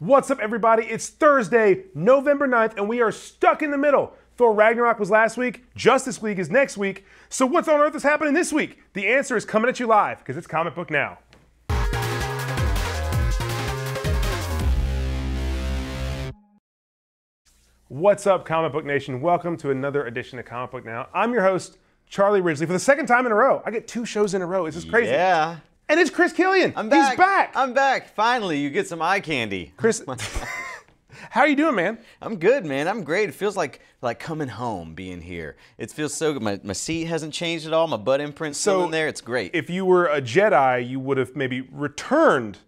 What's up, everybody? It's Thursday, November 9th, and we are stuck in the middle. Thor Ragnarok was last week, Justice League is next week, so what on earth is happening this week? The answer is coming at you live, because it's Comic Book Now. What's up, Comic Book Nation? Welcome to another edition of Comic Book Now. I'm your host, Charlie Ridgely, for the second time in a row. I get 2 shows in a row. This is crazy. Yeah. And it's Chris Killian. I'm back. He's back. I'm back. Finally, you get some eye candy. Chris, how are you doing, man? I'm good, man. I'm great. It feels like coming home being here. It feels so good. My seat hasn't changed at all. My butt imprint's still in there. It's great. If you were a Jedi, you would have maybe returned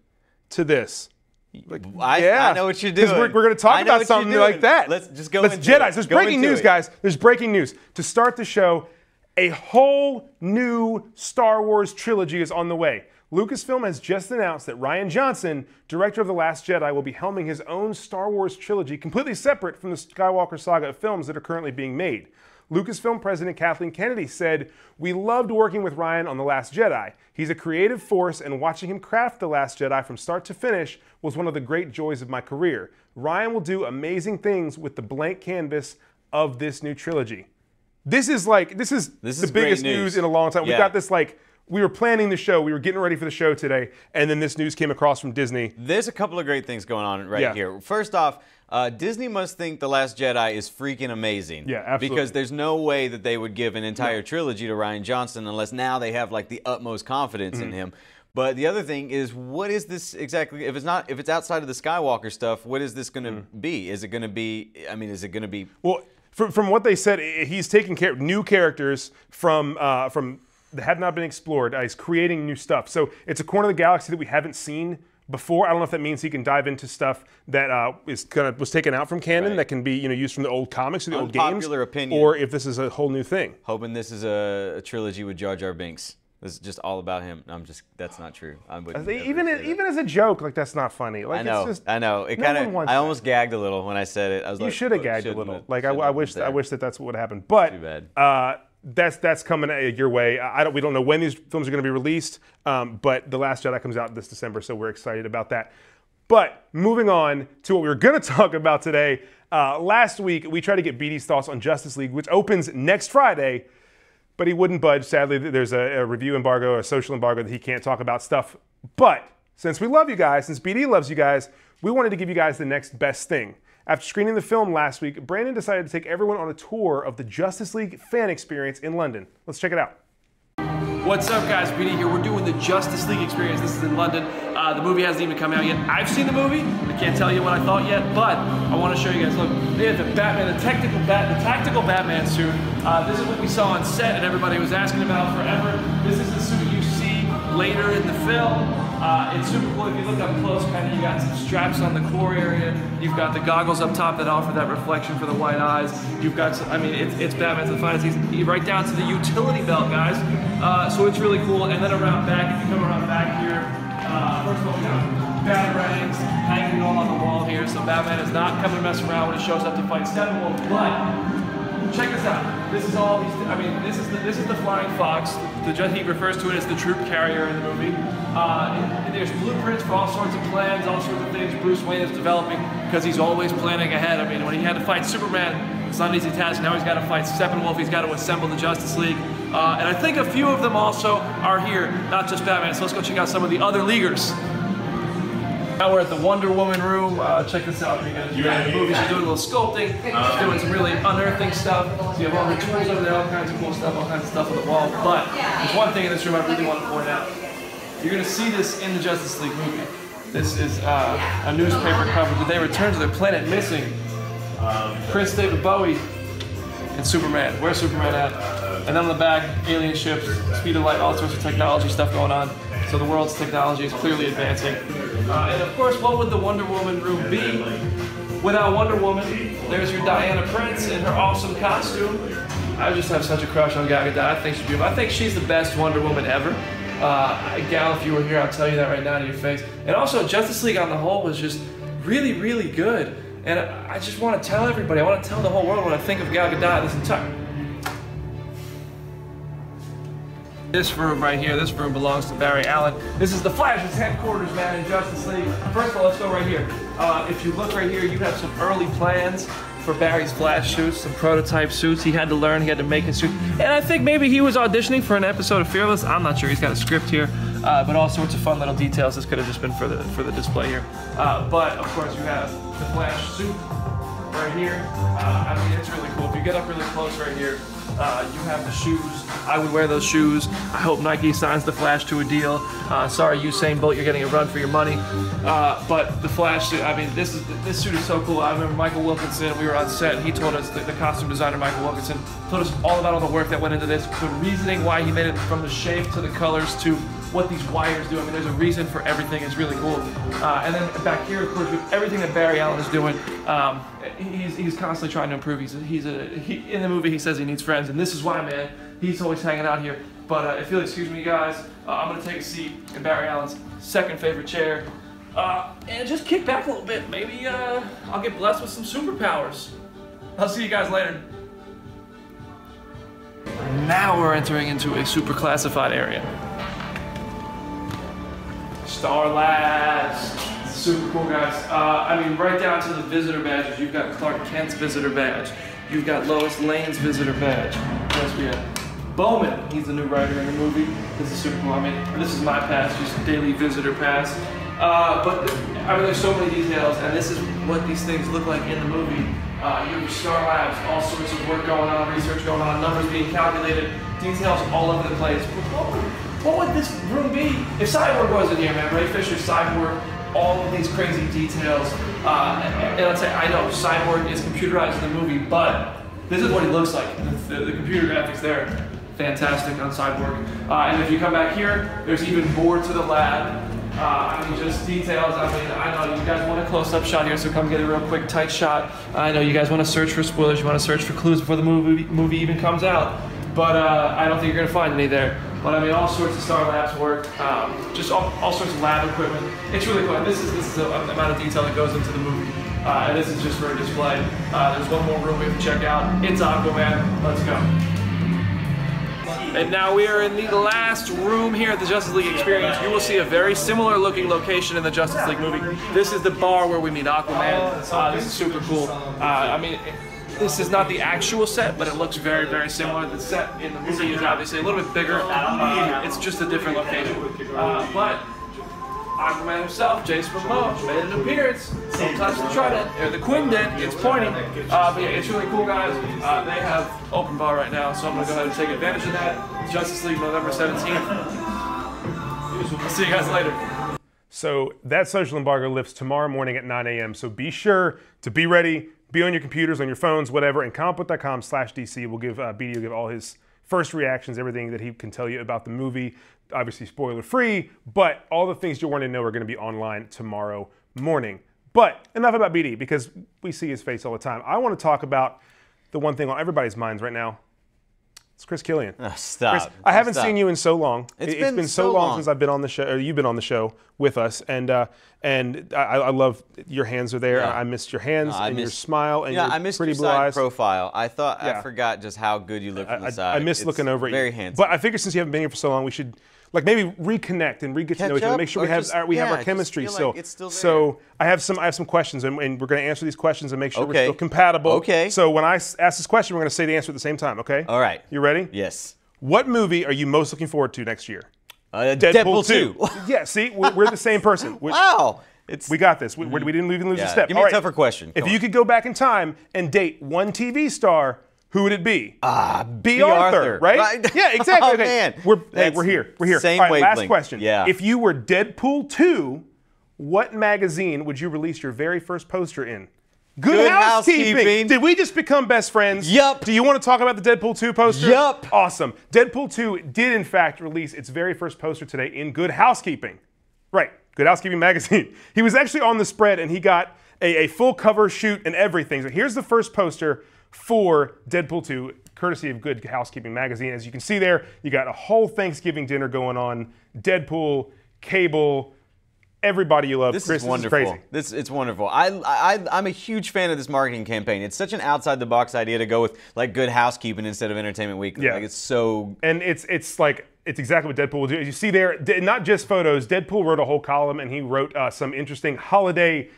to this. I know what you're doing. Because we're going to talk about something like that. Let's just go into Jedi. it. There's breaking news, guys. There's breaking news. To start the show, a whole new Star Wars trilogy is on the way. Lucasfilm has just announced that Rian Johnson, director of The Last Jedi, will be helming his own Star Wars trilogy, completely separate from the Skywalker saga of films that are currently being made. Lucasfilm President Kathleen Kennedy said, "We loved working with Rian on The Last Jedi. He's a creative force, and watching him craft The Last Jedi from start to finish was one of the great joys of my career. Rian will do amazing things with the blank canvas of this new trilogy." This is the biggest news in a long time. Yeah. We got this we were planning the show, we were getting ready for the show today, and then this news came across from Disney. There's a couple of great things going on here. First off, Disney must think The Last Jedi is freaking amazing. Yeah, absolutely. Because there's no way that they would give an entire trilogy to Rian Johnson unless now they have the utmost confidence in him. But the other thing is, what is this exactly? If it's outside of the Skywalker stuff, what is this going to be? Is it going to be? I mean, is it going to be? Well, from what they said, he's taking care of new characters from that have not been explored. He's creating new stuff. So it's a corner of the galaxy that we haven't seen before. I don't know if that means he can dive into stuff that was taken out from canon that can be used from the old comics or the old games. Unpopular opinion. Or if this is a whole new thing. Hoping this is a trilogy with Jar Jar Binks. This is just all about him. That's not true. Even as a joke, that's not funny. I know. I know. I almost gagged a little when I said it. I was you should have gagged a little. I wish that's what would happen. But too bad. That's coming your way. We don't know when these films are going to be released, but The Last Jedi comes out this December, so we're excited about that. But moving on to what we were going to talk about today. Last week, we tried to get BD's thoughts on Justice League, which opens next Friday, but he wouldn't budge. Sadly, there's a review embargo, a social embargo that he can't talk about stuff. But since we love you guys, since BD loves you guys, we wanted to give you guys the next best thing. After screening the film last week, Brandon decided to take everyone on a tour of the Justice League fan experience in London. Let's check it out. What's up, guys? BD here. We're doing the Justice League experience. This is in London. The movie hasn't even come out yet. I've seen the movie. I can't tell you what I thought yet, but I want to show you guys. Look, they had the Batman, the tactical Batman suit. This is what we saw on set and everybody was asking about forever. This is the suit you see later in the film. It's super cool. If you look up close, you got some straps on the core area. You've got the goggles up top that offer that reflection for the white eyes. You've got, it's Batman to the finest. He's right down to the utility belt, guys. So it's really cool. And then around back, if you come around back here, first of all, we got batarangs hanging all on the wall here. So Batman is not coming to mess around when he shows up to fight Steppenwolf. But check this out. This is all these. This is the Flying Fox. He refers to it as the troop carrier in the movie. There's blueprints for all sorts of plans, all sorts of things Bruce Wayne is developing because he's always planning ahead. When he had to fight Superman, it's not an easy task. Now he's got to fight Steppenwolf. He's got to assemble the Justice League. And I think a few of them also are here, not just Batman. So let's go check out some of the other Leaguers. Now we're at the Wonder Woman room. Check this out. You're in the movie. She's doing a little sculpting. She's doing some really unearthing stuff. So you have all her tools over there, all kinds of cool stuff, all kinds of stuff on the wall. But there's one thing in this room I really want to point out. You're going to see this in the Justice League movie. This is a newspaper cover. Did they return to their planet missing Chris David Bowie and Superman? Where's Superman at? And then on the back, alien ships, speed of light, all sorts of technology stuff going on. So the world's technology is clearly advancing. And of course, what would the Wonder Woman room be without Wonder Woman? There's your Diana Prince in her awesome costume. I just have such a crush on Gal Gadot. I think she's beautiful. I think she's the best Wonder Woman ever. Gal, if you were here, I'll tell you that right now to your face. And also, Justice League on the whole was just really, really good. And I just want to tell everybody, I want to tell the whole world when I think of Gal Gadot this entire... This room right here, belongs to Barry Allen. This is the Flash's headquarters, man, in Justice League. First of all, let's go right here. If you look right here, you have some early plans for Barry's Flash suits, some prototype suits. He had to learn, he had to make his suit. And I think maybe he was auditioning for an episode of Fearless. I'm not sure, he's got a script here. But all sorts of fun little details. This could have just been for the display here. But of course you have the Flash suit right here. I mean, it's really cool. If you get up really close right here, you have the shoes. I would wear those shoes. I hope Nike signs the Flash to a deal. Sorry, Usain Bolt, you're getting a run for your money. But the Flash suit, I mean, this suit is so cool. I remember Michael Wilkinson, we were on set, and he told us, the costume designer Michael Wilkinson, told us all about all the work that went into this, the reasoning why he made it from the shape to the colors to what these wires do. I mean, there's a reason for everything. It's really cool. And then back here, of course, with everything that Barry Allen is doing, he's constantly trying to improve. In the movie, he says he needs friends, and this is why, man. He's always hanging out here. But if you'll excuse me, guys, I'm gonna take a seat in Barry Allen's second favorite chair, and just kick back a little bit. Maybe I'll get blessed with some superpowers. I'll see you guys later. Now we're entering into a super classified area. Star Labs. Super cool, guys. I mean, right down to the visitor badges. You've got Clark Kent's visitor badge. You've got Lois Lane's visitor badge. What else we have? Bowman, he's the new writer in the movie. This is super cool. I mean, this is my pass, just a daily visitor pass. But I mean, there's so many details, and this is what these things look like in the movie. You have Star Labs, all sorts of work going on, research going on, numbers being calculated, details all over the place. What would this room be if Cyborg wasn't here, man? Ray Fisher's Cyborg, all of these crazy details. And I'd say, I know Cyborg is computerized in the movie, but this is what he looks like. The computer graphics there, fantastic on Cyborg. And if you come back here, there's even more to the lab. I mean, just details. I mean, I know you guys want a close-up shot here, so come get a real quick, tight shot. I know you guys want to search for spoilers, you want to search for clues before the movie even comes out. But I don't think you're going to find any there. But I mean, all sorts of Star Labs work, just all sorts of lab equipment. It's really cool. This is the amount of detail that goes into the movie. And this is just for a display. There's one more room we have to check out. It's Aquaman. Let's go. And now we are in the last room here at the Justice League Experience. You will see a very similar looking location in the Justice League movie. This is the bar where we meet Aquaman. This is super cool. I mean, this is not the actual set, but it looks very, very similar. The set in the movie is obviously a little bit bigger. It's just a different location. But Aquaman himself, Jason Momoa, made an appearance. Sometimes the Trident, or the Quindent, it's pointing. But yeah, it's really cool, guys. They have open bar right now, so I'm going to go ahead and take advantage of that. Justice League, November 17th. I'll see you guys later. So that social embargo lifts tomorrow morning at 9 a.m. So be sure to be ready. Be on your computers, on your phones, whatever, and comicbook.com/DC will give BD will give all his first reactions, everything that he can tell you about the movie. Obviously spoiler free, but all the things you want to know are going to be online tomorrow morning. But enough about BD, because we see his face all the time. I want to talk about the one thing on everybo's minds right now. It's Chris Killian. Oh, stop. Chris, I haven't seen you in so long. It's been so long since I've been on the show, or you've been on the show with us, and I love your hands are there. Yeah. I missed your hands and your smile and your I missed pretty your blue side eyes. profile. I thought I forgot just how good you look from the side. I miss looking over at you. Very handsome. But I figured since you haven't been here for so long, we should like maybe reconnect and get to know each other. Make sure we have our chemistry still. Like it's still there. So I have some questions, and we're going to answer these questions and make sure we're still compatible. Okay. So when I ask this question, we're going to say the answer at the same time. Okay. All right. You ready? Yes. What movie are you most looking forward to next year? Deadpool 2. Yeah, see, we're the same person. Wow. We got this. We didn't even lose a step. Give me a tougher question. If you could go back in time and date one TV star, who would it be? B. Arthur, right? Yeah, exactly. Oh, okay. man. We're here. We're here. Same all right, wavelength. last question. Yeah. If you were Deadpool 2, what magazine would you release your very first poster in? Good housekeeping. Did we just become best friends? Yup. Do you want to talk about the Deadpool 2 poster? Yup. Awesome. Deadpool 2 did, in fact, release its very first poster today in Good Housekeeping. Right. Good Housekeeping magazine. He was actually on the spread, and he got a full cover shoot and everything. So here's the first poster for Deadpool 2, courtesy of Good Housekeeping magazine. As you can see there, you got a whole Thanksgiving dinner going on. Deadpool, Cable, everybody you love. This Chris, is wonderful. This is crazy. It's wonderful. I'm a huge fan of this marketing campaign. It's such an outside-the-box idea to go with like Good Housekeeping instead of Entertainment Weekly. Yeah. Like it's so. And it's exactly what Deadpool will do. As you see there, not just photos. Deadpool wrote a whole column, and he wrote some interesting holiday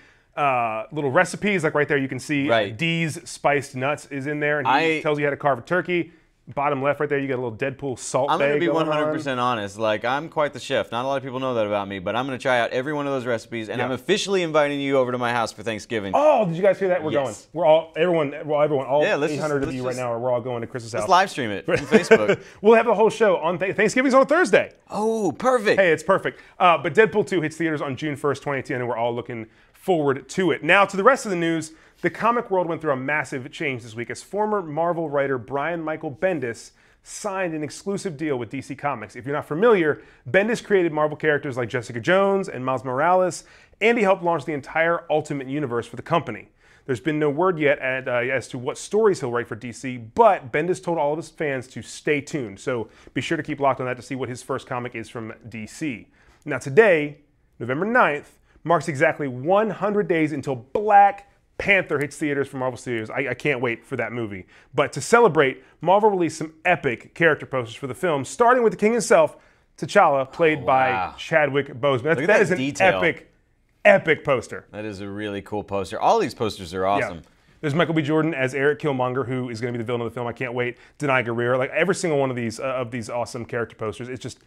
little recipes. Like right there, you can see D's spiced nuts is in there, and he tells you how to carve a turkey. Bottom left right there, you got a little Deadpool salt I'm bag. going to be 100% honest. Like, I'm quite the chef. Not a lot of people know that about me, but I'm going to try out every one of those recipes, and I'm officially inviting you over to my house for Thanksgiving. Oh, did you guys hear that? We're going. We're all, everyone, all 800 of you right now, we're all going to Chris's house. Let's live stream it on Facebook. We'll have the whole show on Thanksgiving's on a Thursday. Oh, perfect. Hey, it's perfect. But Deadpool 2 hits theaters on June 1st, 2018, and we're all looking forward to it. Now, to the rest of the news, the comic world went through a massive change this week as former Marvel writer Brian Michael Bendis signed an exclusive deal with DC Comics. If you're not familiar, Bendis created Marvel characters like Jessica Jones and Miles Morales, and he helped launch the entire Ultimate Universe for the company. There's been no word yet as to what stories he'll write for DC, but Bendis told all of his fans to stay tuned, so be sure to keep locked on that to see what his first comic is from DC. Now today, November 9th, marks exactly 100 days until Black Panther hits theaters from Marvel Studios. I can't wait for that movie. But to celebrate, Marvel released some epic character posters for the film, starting with the king himself, T'Challa, played by Chadwick Boseman. That is an epic poster. That is a really cool poster. All these posters are awesome. Yeah. There's Michael B. Jordan as Eric Killmonger, who is going to be the villain of the film. I can't wait. Denai Guerrero, like every single one of these awesome character posters. It's just,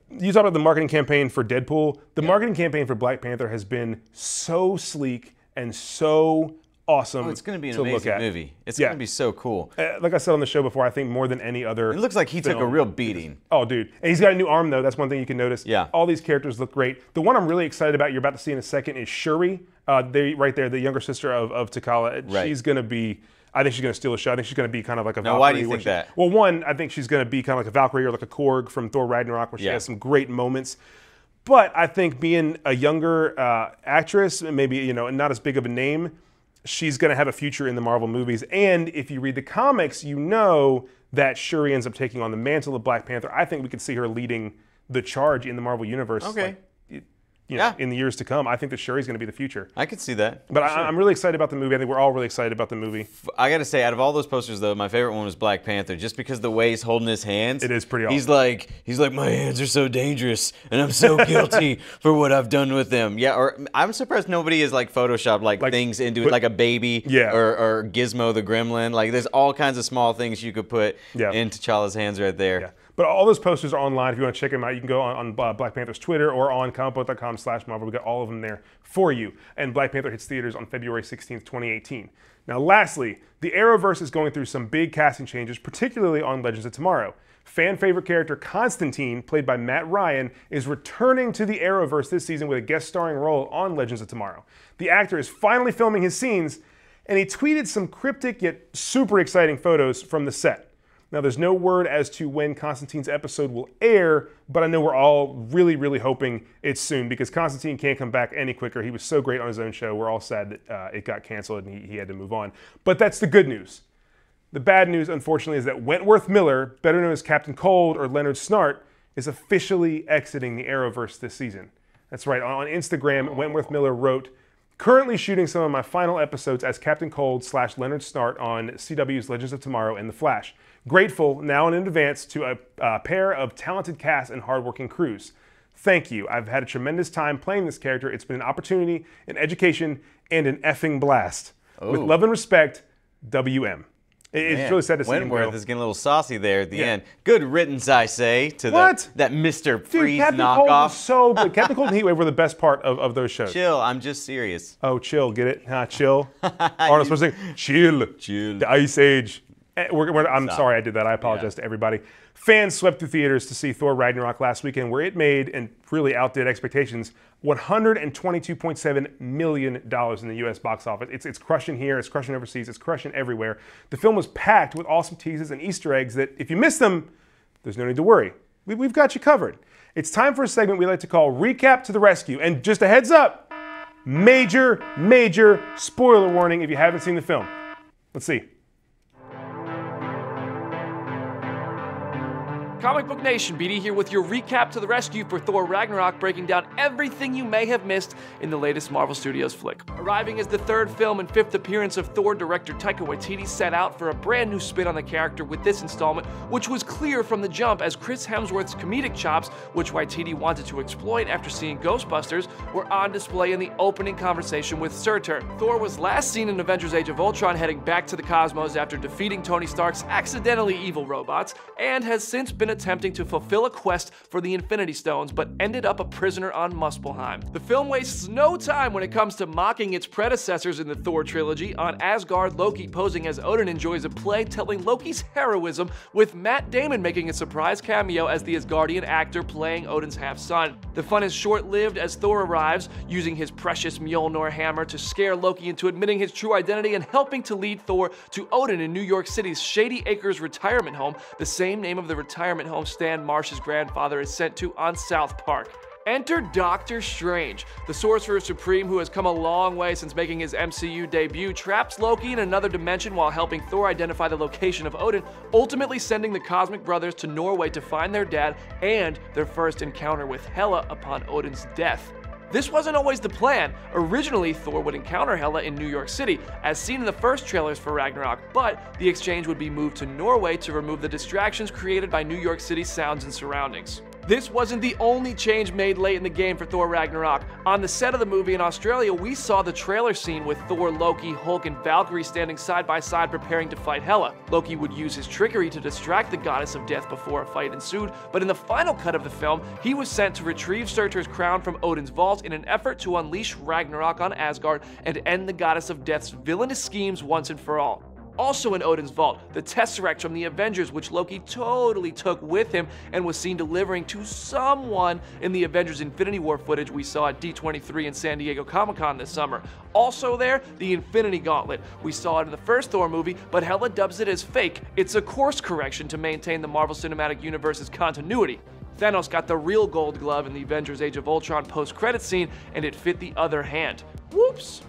you talk about the marketing campaign for Deadpool. The marketing campaign for Black Panther has been so sleek and so awesome. It's going to be an amazing movie. It's going to be so cool. Like I said on the show before, I think more than any other. It looks like he took a real beating. Oh, dude. And he's got a new arm, though. That's one thing you can notice. Yeah. All these characters look great. The one I'm really excited about, you're about to see in a second, is Shuri. Right there, the younger sister of T'Challa. Right. She's going to be, I think she's going to steal a show. I think she's going to be kind of like a Valkyrie. Now, why do you think that? Well, one, I think she's going to be kind of like a Valkyrie or like a Korg from Thor Ragnarok, where she has some great moments. But I think being a younger actress, maybe not as big of a name, she's going to have a future in the Marvel movies. And if you read the comics, you know that Shuri ends up taking on the mantle of Black Panther. I think we could see her leading the charge in the Marvel universe. Okay. In the years to come. I think that Shuri's going to be the future. I could see that. But I'm really excited about the movie. I think we're all really excited about the movie. I got to say, out of all those posters, though, my favorite one was Black Panther, just because the way he's holding his hands. It is pretty awesome. He's like, my hands are so dangerous, and I'm so guilty for what I've done with them. Yeah, or I'm surprised nobody has photoshopped like things into it, like a baby or Gizmo the Gremlin. Like, there's all kinds of small things you could put in T'Challa's hands right there. Yeah. But all those posters are online. If you want to check them out, you can go on Black Panther's Twitter or on Comicbook.com/Marvel. We got all of them there for you. And Black Panther hits theaters on February 16th, 2018. Now, lastly, the Arrowverse is going through some big casting changes, particularly on Legends of Tomorrow. Fan favorite character Constantine, played by Matt Ryan, is returning to the Arrowverse this season with a guest starring role on Legends of Tomorrow. The actor is finally filming his scenes, and he tweeted some cryptic yet super exciting photos from the set. Now, there's no word as to when Constantine's episode will air, but I know we're all really, really hoping it's soon because Constantine can't come back any quicker. He was so great on his own show. We're all sad that it got canceled and he had to move on. But that's the good news. The bad news, unfortunately, is that Wentworth Miller, better known as Captain Cold or Leonard Snart, is officially exiting the Arrowverse this season. That's right. On Instagram, Wentworth Miller wrote, "Currently shooting some of my final episodes as Captain Cold/Leonard Snart on CW's Legends of Tomorrow and The Flash. Grateful now and in advance to a pair of talented cast and hardworking crews. Thank you. I've had a tremendous time playing this character. It's been an opportunity, an education, and an effing blast. With love and respect, WM." It's really sad to see him go. Wentworth is getting a little saucy there at the end. Good riddance, I say, to that Mr. Freeze Captain knockoff. Cold was so good. Captain Cold and Heatwave were the best part of those shows. Chill, I'm just serious. Oh, chill, get it? Chill. Arnold Schwarzenegger, chill. Chill. The Ice Age. I'm sorry I did that. I apologize to everybody. Fans swept through theaters to see Thor Ragnarok last weekend, where it made, and really outdid expectations, $122.7 million in the U.S. box office. It's crushing here, it's crushing overseas, it's crushing everywhere. The film was packed with awesome teases and Easter eggs that, if you missed them, there's no need to worry. We've got you covered. It's time for a segment we like to call Recap to the Rescue. And just a heads up, major, major spoiler warning if you haven't seen the film. Let's see. Comic Book Nation, BD here with your recap to the rescue for Thor Ragnarok, breaking down everything you may have missed in the latest Marvel Studios flick. Arriving as the third film and fifth appearance of Thor, director Taika Waititi set out for a brand new spin on the character with this installment, which was clear from the jump as Chris Hemsworth's comedic chops, which Waititi wanted to exploit after seeing Ghostbusters, were on display in the opening conversation with Surtur. Thor was last seen in Avengers Age of Ultron heading back to the cosmos after defeating Tony Stark's accidentally evil robots, and has since been attempting to fulfill a quest for the Infinity Stones, but ended up a prisoner on Muspelheim. The film wastes no time when it comes to mocking its predecessors in the Thor trilogy. On Asgard, Loki posing as Odin enjoys a play telling Loki's heroism, with Matt Damon making a surprise cameo as the Asgardian actor playing Odin's half-son. The fun is short-lived as Thor arrives, using his precious Mjolnir hammer to scare Loki into admitting his true identity and helping to lead Thor to Odin in New York City's Shady Acres retirement home, the same name of the retirement home Stan Marsh's grandfather is sent to on South Park. Enter Doctor Strange. The Sorcerer Supreme, who has come a long way since making his MCU debut, traps Loki in another dimension while helping Thor identify the location of Odin, ultimately sending the Cosmic Brothers to Norway to find their dad and their first encounter with Hela upon Odin's death. This wasn't always the plan. Originally, Thor would encounter Hela in New York City, as seen in the first trailers for Ragnarok, but the exchange would be moved to Norway to remove the distractions created by New York City's sounds and surroundings. This wasn't the only change made late in the game for Thor Ragnarok. On the set of the movie in Australia, we saw the trailer scene with Thor, Loki, Hulk, and Valkyrie standing side by side preparing to fight Hela. Loki would use his trickery to distract the goddess of death before a fight ensued, but in the final cut of the film, he was sent to retrieve Surtur's crown from Odin's vault in an effort to unleash Ragnarok on Asgard and end the goddess of death's villainous schemes once and for all. Also in Odin's vault, the Tesseract from the Avengers, which Loki totally took with him and was seen delivering to someone in the Avengers Infinity War footage we saw at D23 and San Diego Comic-Con this summer. Also there, the Infinity Gauntlet. We saw it in the first Thor movie, but Hela dubs it as fake. It's a course correction to maintain the Marvel Cinematic Universe's continuity. Thanos got the real gold glove in the Avengers Age of Ultron post-credit scene, and it fit the other hand. Whoops!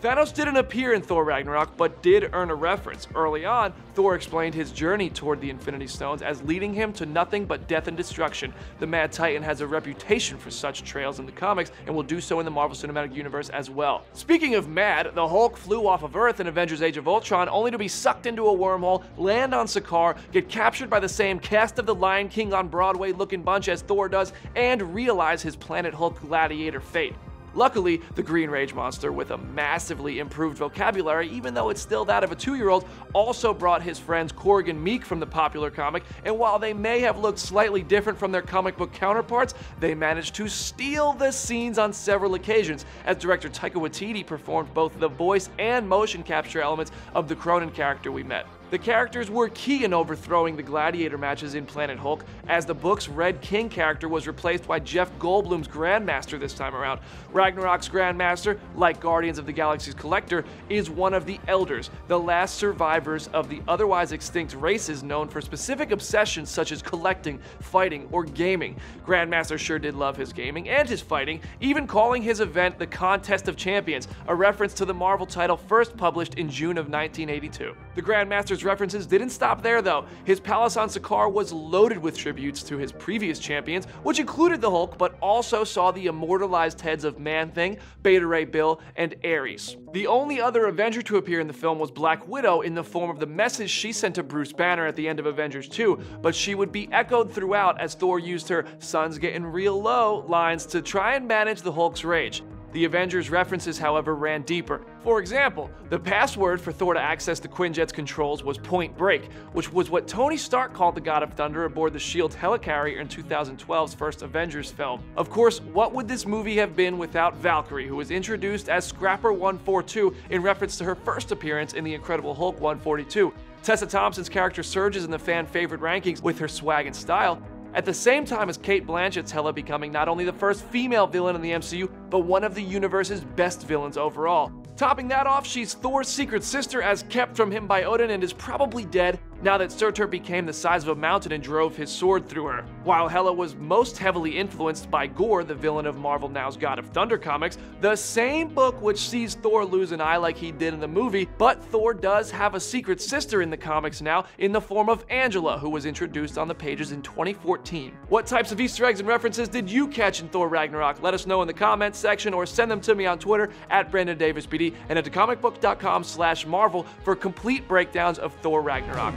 Thanos didn't appear in Thor Ragnarok, but did earn a reference. Early on, Thor explained his journey toward the Infinity Stones as leading him to nothing but death and destruction. The Mad Titan has a reputation for such trails in the comics, and will do so in the Marvel Cinematic Universe as well. Speaking of mad, the Hulk flew off of Earth in Avengers Age of Ultron, only to be sucked into a wormhole, land on Sakaar, get captured by the same cast of the Lion King on Broadway looking bunch as Thor does, and realize his Planet Hulk gladiator fate. Luckily, the Green Rage monster, with a massively improved vocabulary, even though it's still that of a 2-year-old, also brought his friends Korg and Meek from the popular comic, and while they may have looked slightly different from their comic book counterparts, they managed to steal the scenes on several occasions, as director Taika Waititi performed both the voice and motion capture elements of the Cronin character we met. The characters were key in overthrowing the gladiator matches in Planet Hulk, as the book's Red King character was replaced by Jeff Goldblum's Grandmaster this time around. Ragnarok's Grandmaster, like Guardians of the Galaxy's Collector, is one of the Elders, the last survivors of the otherwise extinct races known for specific obsessions such as collecting, fighting, or gaming. Grandmaster sure did love his gaming and his fighting, even calling his event the Contest of Champions, a reference to the Marvel title first published in June of 1982. The Grandmaster's references didn't stop there though. His palace on Sakaar was loaded with tributes to his previous champions, which included the Hulk, but also saw the immortalized heads of Man-Thing, Beta Ray Bill, and Ares. The only other Avenger to appear in the film was Black Widow in the form of the message she sent to Bruce Banner at the end of Avengers 2, but she would be echoed throughout as Thor used her "sun's getting real low" lines to try and manage the Hulk's rage. The Avengers' references, however, ran deeper. For example, the password for Thor to access the Quinjet's controls was Point Break, which was what Tony Stark called the God of Thunder aboard the S.H.I.E.L.D. helicarrier in 2012's first Avengers film. Of course, what would this movie have been without Valkyrie, who was introduced as Scrapper 142 in reference to her first appearance in The Incredible Hulk 142. Tessa Thompson's character surges in the fan-favorite rankings with her swag and style, at the same time as Cate Blanchett's Hela becoming not only the first female villain in the MCU, but one of the universe's best villains overall. Topping that off, she's Thor's secret sister as kept from him by Odin and is probably dead, now that Surtur became the size of a mountain and drove his sword through her. While Hela was most heavily influenced by Gore, the villain of Marvel Now's God of Thunder comics, the same book which sees Thor lose an eye like he did in the movie, but Thor does have a secret sister in the comics now in the form of Angela, who was introduced on the pages in 2014. What types of Easter eggs and references did you catch in Thor Ragnarok? Let us know in the comments section or send them to me on Twitter at BrandonDavisBD and at comicbook.com/Marvel for complete breakdowns of Thor Ragnarok.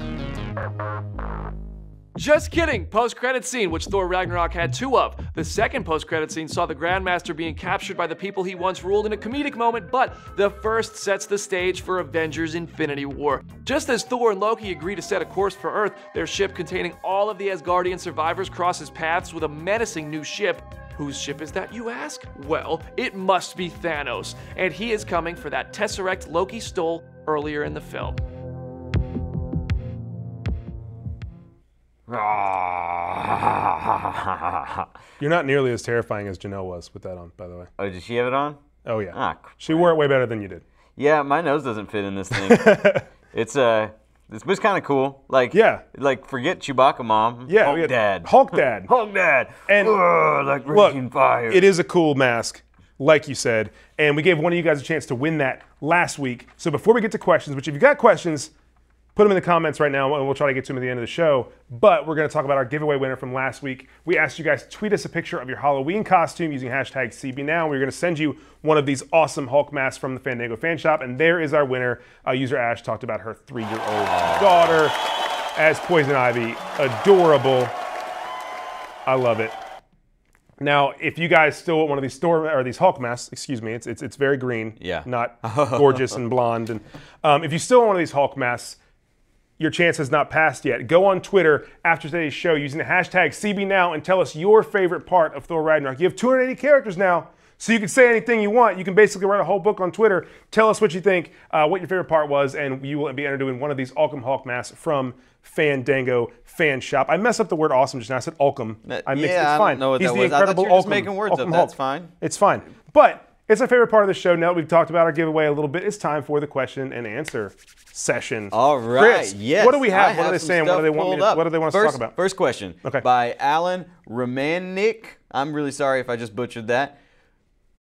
Just kidding! Post-credit scene, which Thor Ragnarok had 2 of. The second post-credit scene saw the Grandmaster being captured by the people he once ruled in a comedic moment, but the first sets the stage for Avengers Infinity War. Just as Thor and Loki agree to set a course for Earth, their ship containing all of the Asgardian survivors crosses paths with a menacing new ship. Whose ship is that, you ask? Well, it must be Thanos, and he is coming for that Tesseract Loki stole earlier in the film. You're not nearly as terrifying as Janelle was with that on, by the way. Oh, did she have it on? Oh, yeah. Ah, she wore it way better than you did. Yeah, my nose doesn't fit in this thing. It's was kind of cool. Like, yeah. Like, forget Chewbacca mom. Yeah. Hulk Dad. Hulk Dad. Hulk Dad. And like raging fire. It is a cool mask, like you said. And we gave one of you guys a chance to win that last week. So before we get to questions, which if you've got questions, put them in the comments right now, and we'll try to get to them at the end of the show. But we're going to talk about our giveaway winner from last week. We asked you guys to tweet us a picture of your Halloween costume using hashtag CBNow. We're going to send you one of these awesome Hulk masks from the Fandango fan shop, and there is our winner. User Ash talked about her 3-year-old daughter as Poison Ivy. Adorable. I love it. Now, if you guys still want one of these these Hulk masks, excuse me, it's very green, yeah, not gorgeous and blonde. And if you still want one of these Hulk masks, your chance has not passed yet. Go on Twitter after today's show using the hashtag CBNow and tell us your favorite part of Thor Ragnarok. You have 280 characters now, so you can say anything you want. You can basically write a whole book on Twitter. Tell us what you think, what your favorite part was, and you will be entered to win one of these Ulcom Hulk masks from Fandango Fan Shop. I messed up the word awesome just now. I said Ulcom. I mixed it. It's fine. I don't know what He's that the was. incredible I thought you were just Ulcom. making words up. Ulcom That's Hulk. fine. It's fine. But it's our favorite part of the show. Now that we've talked about our giveaway a little bit, it's time for the question and answer session. All right. Chris, yes. what do we have? What are they some saying? What do they want stuff what do they want us first, to talk about? First question. Okay. By Alan Romanik. I'm really sorry if I just butchered that.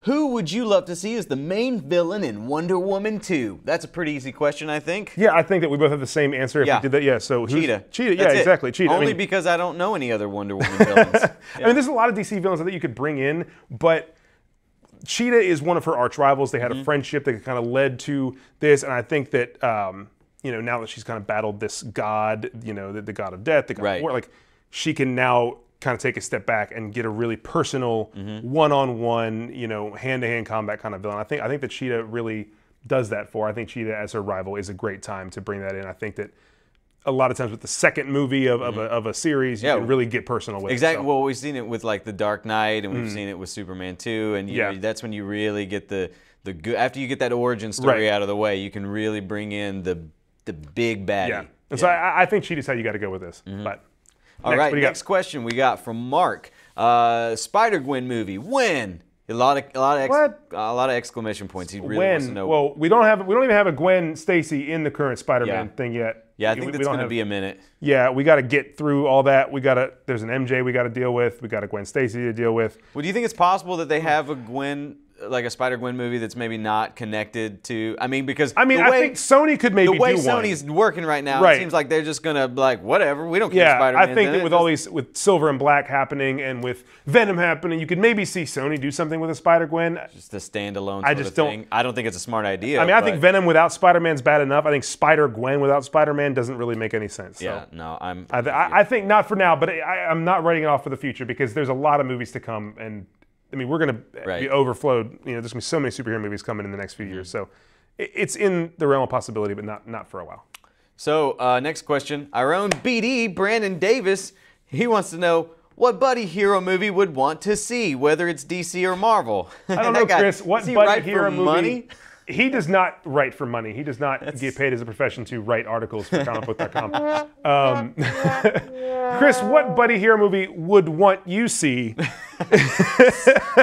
Who would you love to see as the main villain in Wonder Woman 2? That's a pretty easy question, I think. Yeah, I think that we both have the same answer if we did that. Yeah, so Cheetah. Cheetah, yeah, That's exactly. Cheetah. Only because I don't know any other Wonder Woman villains. Yeah. I mean, there's a lot of DC villains that you could bring in, but Cheetah is one of her arch rivals. They had a friendship that kind of led to this, and I think that now that she's kind of battled this god, the god of death, the god of war, like she can now kind of take a step back and get a really personal, one-on-one, hand-to-hand combat kind of villain. I think that Cheetah really does that for her. I think Cheetah as her rival is a great time to bring that in. I think that a lot of times with the second movie of a series, you can really get personal with it. Exactly. Well, we've seen it with like The Dark Knight, and we've seen it with Superman 2, and you know, that's when you really get the good. After you get that origin story out of the way, you can really bring in the big baddie. Yeah. And so I think Cheetah's how you got to go with this. But all right, next question we got from Mark. Spider-Gwen movie, when? A lot of exclamation points. He really wants to know. Well, we don't even have a Gwen Stacy in the current Spider-Man thing yet. Yeah, I think that's going to be a minute. Yeah, we got to get through all that. There's an MJ we got to deal with. We got a Gwen Stacy to deal with. Well, do you think it's possible that they have a Gwen, like a Spider-Gwen movie that's maybe not connected to? I mean, because I think Sony could maybe do one. The way Sony's working right now, it seems like they're just gonna whatever. We don't care. Spider-Man. I think that with all these, with Silver and Black happening and with Venom happening, you could maybe see Sony do something with a Spider-Gwen. Just a standalone. I don't think it's a smart idea. I mean, I think Venom without Spider-Man's bad enough. I think Spider-Gwen without Spider-Man doesn't really make any sense. Yeah, so. no, I think not for now, but I'm not writing it off for the future because there's a lot of movies to come, and I mean, we're going to be overflowed. There's going to be so many superhero movies coming in the next few years. So it's in the realm of possibility, but not for a while. So next question. Our own BD, Brandon Davis, he wants to know what buddy hero movie would want to see, whether it's DC or Marvel. I don't know, Chris. What buddy hero movie? Money? He does not write for money. He does not get paid as a profession to write articles for ComicBook.com. Chris, what buddy hero movie would want you see?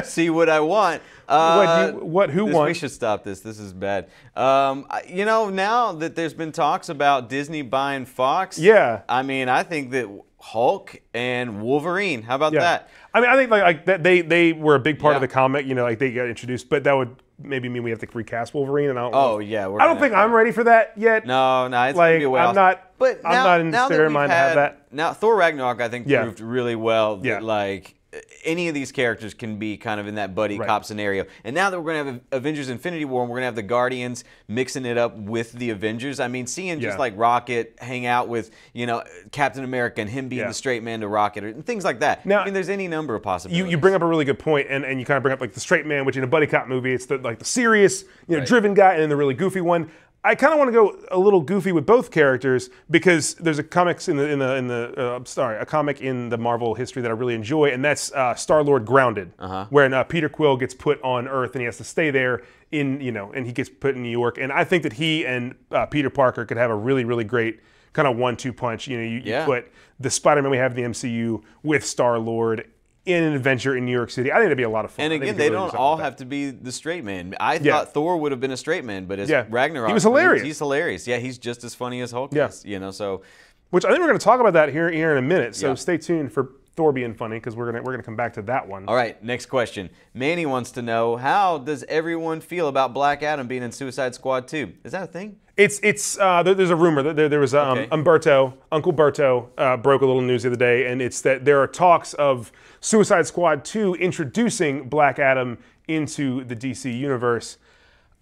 See what I want. Who won? We should stop this. This is bad. You know, now that there's been talks about Disney buying Fox, yeah. I mean, I think that Hulk and Wolverine. How about that? I mean, I think like that they were a big part of the comic. You know, like they got introduced, but that would maybe mean we have to recast Wolverine. And I don't think I'm ready for that yet. No, it's gonna be a while. I'm not in the state of mind to have that. Now, Thor Ragnarok, I think, proved really well that like any of these characters can be kind of in that buddy cop scenario. And now that we're going to have Avengers Infinity War and we're going to have the Guardians mixing it up with the Avengers, I mean, seeing just like Rocket hang out with, you know, Captain America and him being the straight man to Rocket and things like that. Now, I mean, there's any number of possibilities. You bring up a really good point, and you kind of bring up like the straight man, which in a buddy cop movie, it's the serious, driven guy, and then the really goofy one. I kind of want to go a little goofy with both characters because there's a comic in the Marvel history that I really enjoy, and that's Star-Lord Grounded, where Peter Quill gets put on Earth and he has to stay there and he gets put in New York. And I think that he and Peter Parker could have a really, really great kind of 1-2 punch. You put the Spider-Man we have in the MCU with Star-Lord in an adventure in New York City. I think it'd be a lot of fun. And again, they don't all have to be the straight man. I thought Thor would have been a straight man, but as Ragnarok, he was hilarious. He's hilarious. Yeah, he's just as funny as Hulk is. You know, so which I think we're going to talk about that here in a minute. So stay tuned for Thor being funny because we're gonna come back to that one. All right, next question. Manny wants to know, how does everyone feel about Black Adam being in Suicide Squad 2? Is that a thing? There's a rumor that there was Uncle Berto broke a little news the other day, and it's that there are talks of Suicide Squad 2 introducing Black Adam into the DC universe.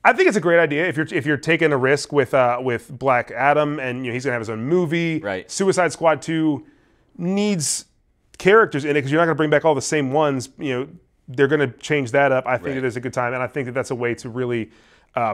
I think it's a great idea if you're taking a risk with Black Adam, and he's gonna have his own movie. Right. Suicide Squad 2 needs characters in it because you're not gonna bring back all the same ones. They're gonna change that up. I think it is a good time, and I think that that's a way to really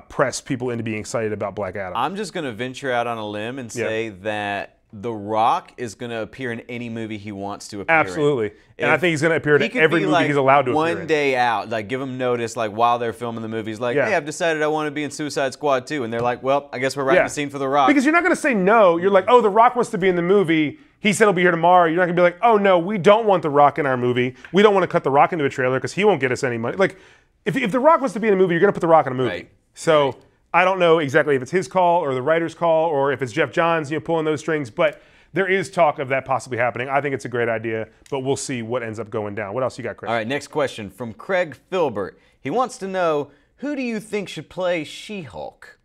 press people into being excited about Black Adam. I'm just going to venture out on a limb and say that The Rock is going to appear in any movie he wants to appear in. Absolutely. And I think he's going to appear in every movie he's allowed to appear in. One day out, like give them notice, like while they're filming the movie. He's like, hey, I've decided I want to be in Suicide Squad 2. And they're like, well, I guess we're writing a scene for The Rock. Because you're not going to say no. You're like, oh, The Rock wants to be in the movie. He said he'll be here tomorrow. You're not going to be like, oh, no, we don't want The Rock in our movie. We don't want to cut The Rock into a trailer because he won't get us any money. Like, if The Rock wants to be in a movie, you're going to put The Rock in a movie. Right. So I don't know exactly if it's his call or the writer's call or if it's Jeff Johns pulling those strings, but there is talk of that possibly happening. I think it's a great idea, but we'll see what ends up going down. What else you got, Chris? All right, next question from Craig Filbert. He wants to know, who do you think should play She-Hulk?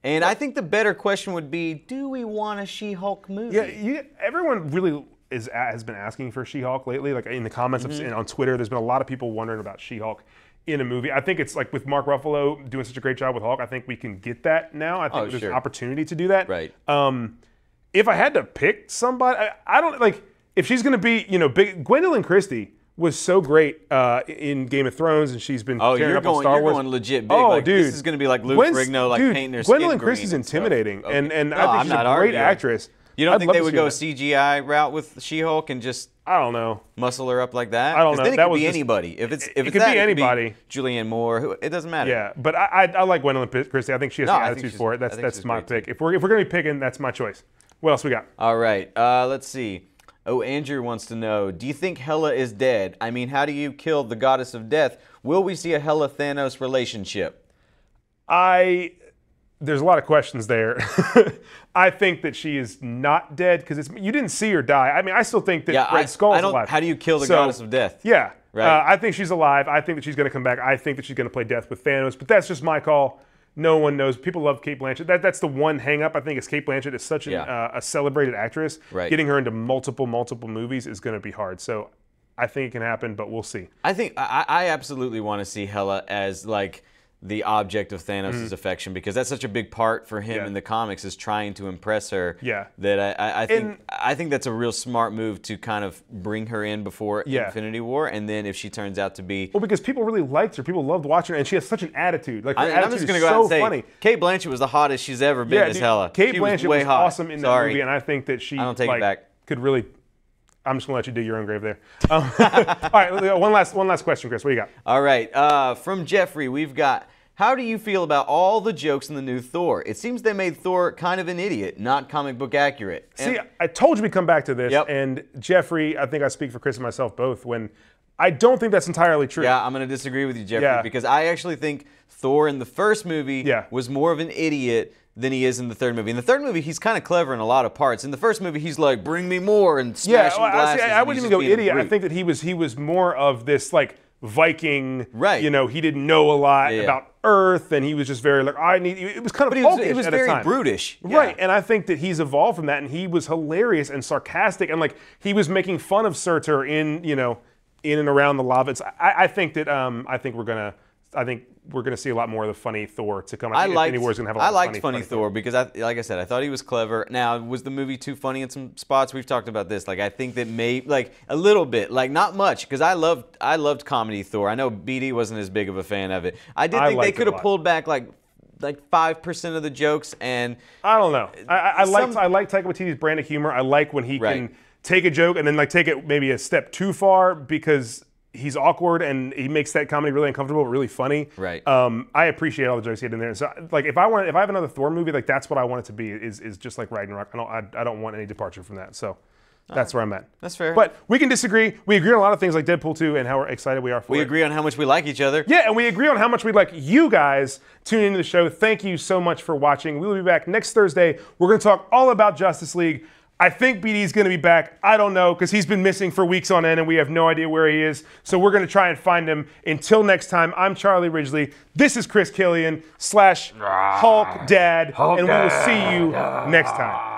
And I think the better question would be, do we want a She-Hulk movie? Yeah, everyone really has been asking for She-Hulk lately. Like in the comments and on Twitter, there's been a lot of people wondering about She-Hulk in a movie. I think it's like with Mark Ruffalo doing such a great job with Hulk, I think we can get that now. I think there's an opportunity to do that. Right. If I had to pick somebody, I don't like if she's going to be, big. Gwendolyn Christie was so great in Game of Thrones, and she's been tearing up on Star Wars. You're going legit big. Dude, this is going to be like Luke Ferrigno, painting their skin Gwendolyn green Christie's intimidating, and no, I think she's a great actress. You don't think they would go CGI route with She-Hulk and just I don't know muscle her up like that? I don't know. Then it could be anybody. If it could be anybody, Julianne Moore. It doesn't matter. Yeah, but I like Gwendolyn Christie. I think she has the attitude for it. That's my pick. If we're going to be picking, that's my choice. What else we got? All right. Let's see. Oh, Andrew wants to know, do you think Hela is dead? I mean, how do you kill the goddess of death? Will we see a Hela-Thanos relationship? There's a lot of questions there. I think that she is not dead because you didn't see her die. I mean, I still think that Red Skull is alive. How do you kill the goddess of death? Yeah. Right. I think she's alive. I think that she's going to come back. I think that she's going to play death with Thanos, but that's just my call. No one knows. People love Cate Blanchett. That's the one hang-up, I think, is Cate Blanchett is such a celebrated actress. Right. Getting her into multiple movies is going to be hard. So I think it can happen, but we'll see. I think I absolutely want to see Hela as like the object of Thanos' affection, because that's such a big part for him in the comics, is trying to impress her. Yeah. That I think that's a real smart move to kind of bring her in before Infinity War, and then if she turns out to be because people really liked her, people loved watching her, and she has such an attitude. Like her I'm attitude just gonna is go out so and say, funny. Cate Blanchett was the hottest she's ever been as Hela. Cate Blanchett was hot. awesome in that movie, and I think that she I don't take it back. could really. I'm just gonna let you do your own grave there. All right, one last question, Chris. What do you got? All right, from Jeffrey, we've got, how do you feel about all the jokes in the new Thor? It seems they made Thor kind of an idiot, not comic book accurate. See, I told you we'd come back to this, and Jeffrey, I think I speak for Chris and myself both, when I don't think that's entirely true. Yeah, I'm going to disagree with you, Jeffrey, because I actually think Thor in the first movie was more of an idiot than he is in the third movie. In the third movie, he's kind of clever in a lot of parts. In the first movie, he's like, bring me more, and smashing glasses. I wouldn't even go idiot. I think that he was more of this like Viking, right? You know, he didn't know a lot about Earth, and he was just very like, it was kind of folkish it was at very a time. brutish. Right, and I think that he's evolved from that, and he was hilarious and sarcastic, and like he was making fun of Surtur in and around the lava. I think we're gonna see a lot more of the funny Thor to come. I liked funny Thor because, like I said, I thought he was clever. Now, was the movie too funny in some spots? We've talked about this. Like, I think that like a little bit, like not much, because I loved comedy Thor. I know BD wasn't as big of a fan of it. I did think they could have pulled back like 5% of the jokes, and I don't know. I like Taika Waititi's brand of humor. I like when he can take a joke and then like take it maybe a step too far because he's awkward and he makes that comedy really uncomfortable but really funny. Right. I appreciate all the jokes he had in there. So like if I have another Thor movie, like that's what I want it to be is just like Ragnarok. I don't want any departure from that. So that's where I'm at. That's fair. But we can disagree. We agree on a lot of things like Deadpool 2 and how excited we are for it. We agree on how much we like each other. Yeah, and we agree on how much we'd like you guys tuning into the show. Thank you so much for watching. We will be back next Thursday. We're going to talk all about Justice League. I think BD's going to be back. I don't know, because he's been missing for weeks on end, and we have no idea where he is. So we're going to try and find him. Until next time, I'm Charlie Ridgely. This is Chris Killian / Hulk Dad, and we will see you next time.